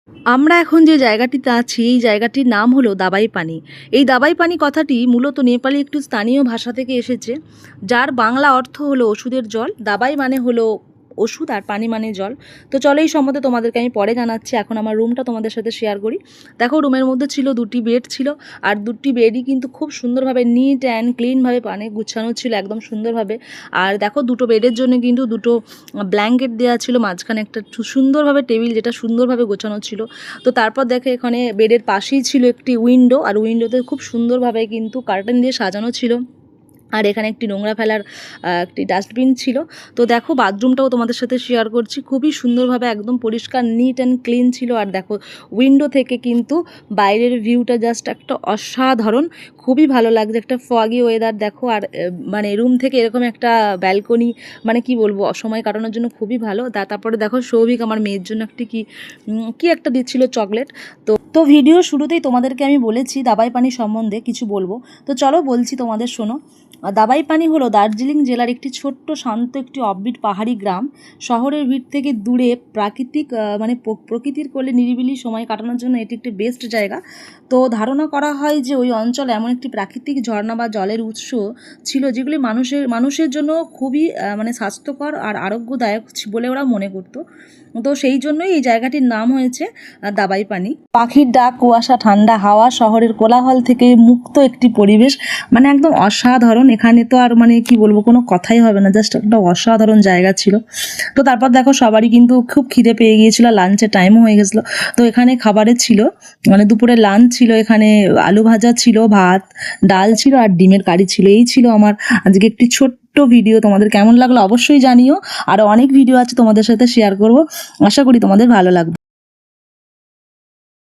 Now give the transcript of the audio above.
আমরা এখন যে জায়গাটিতে আছি এই জায়গাটির নাম হলো দাবাই পানি। এই দাবাই পানি কথাটি মূলত নেপালি একটু স্থানীয় ভাষা থেকে এসেছে, যার বাংলা অর্থ হলো ওষুধের জল। দাবাই মানে হলো ওষুধ আর পানি মানে জল। তো চলো এই সম্বন্ধে তোমাদেরকে আমি পরে জানাচ্ছি, এখন আমার রুমটা তোমাদের সাথে শেয়ার করি। দেখো রুমের মধ্যে ছিল দুটি বেড ছিল, আর দুটি বেডই কিন্তু খুব সুন্দরভাবে নিট অ্যান্ড ক্লিনভাবে পানি গুছানো ছিল একদম সুন্দরভাবে। আর দেখো দুটো বেডের জন্য কিন্তু দুটো ব্ল্যাঙ্কেট দেওয়া ছিল, মাঝখানে একটা সুন্দরভাবে টেবিল যেটা সুন্দরভাবে গোছানো ছিল। তো তারপর দেখে এখানে বেডের পাশেই ছিল একটি উইন্ডো, আর উইন্ডোতে খুব সুন্দরভাবে কিন্তু কার্টেন দিয়ে সাজানো ছিল। আর এখানে একটি নোংরা ফেলার একটি ডাস্টবিন ছিল। তো দেখো বাথরুমটাও তোমাদের সাথে শেয়ার করছি, খুবই সুন্দরভাবে একদম পরিষ্কার নিট অ্যান্ড ক্লিন ছিল। আর দেখো উইন্ডো থেকে কিন্তু বাইরের ভিউটা জাস্ট একটা অসাধারণ, খুবই ভালো লাগছে, একটা ফগি ওয়েদার দেখো। আর মানে রুম থেকে এরকম একটা ব্যালকনি, মানে কি বলবো, সময় কাটানোর জন্য খুবই ভালো। তারপরে দেখো সৌভিক আমার মেয়ের জন্য একটি কি একটা দিচ্ছিল চকলেট। তো ভিডিও শুরুতেই তোমাদেরকে আমি বলেছি দাবাই পানি সম্বন্ধে কিছু বলবো, তো চলো বলছি তোমাদের শোনো। দাবাই পানি হলো দার্জিলিং জেলার একটি ছোট্ট শান্ত একটি অফবিট পাহাড়ি গ্রাম। শহরের ভিড় থেকে দূরে প্রাকৃতিক মানে প্রকৃতির কোলে নিরিবিলি সময় কাটানোর জন্য এটি একটি বেস্ট জায়গা। তো ধারণা করা হয় যে ওই অঞ্চলে এমন একটি প্রাকৃতিক ঝর্ণা বা জলের উৎস ছিল যেগুলি মানুষের জন্য খুবই মানে স্বাস্থ্যকর আর আরোগ্যদায়ক বলে ওরা মনে করতো। তো সেই জন্যই এই জায়গাটির নাম হয়েছে দাবাই পানি। পাখির ডাক, কুয়াশা, ঠান্ডা হাওয়া, শহরের কোলাহল থেকে মুক্ত একটি পরিবেশ, মানে একদম অসাধারণ। এখানে তো আর মানে কি বলবো, কোনো কথাই হবে না, জাস্ট একটা অসাধারণ জায়গা ছিল। তো তারপর দেখো সবারই কিন্তু খুব খিদে পেয়ে গিয়েছিল, লাঞ্চের টাইমও হয়ে গেছিলো। তো এখানে খাবারে ছিল মানে দুপুরে লাঞ্চ ছিল, এখানে আলু ভাজা ছিল, ভাত ডাল ছিল আর ডিমের কারি ছিল। এই ছিল আমার আজকে একটি ছোট্ট ভিডিও। তোমাদের কেমন লাগলো অবশ্যই জানিও, আরও অনেক ভিডিও আছে তোমাদের সাথে শেয়ার করব, আশা করি তোমাদের ভালো লাগবে।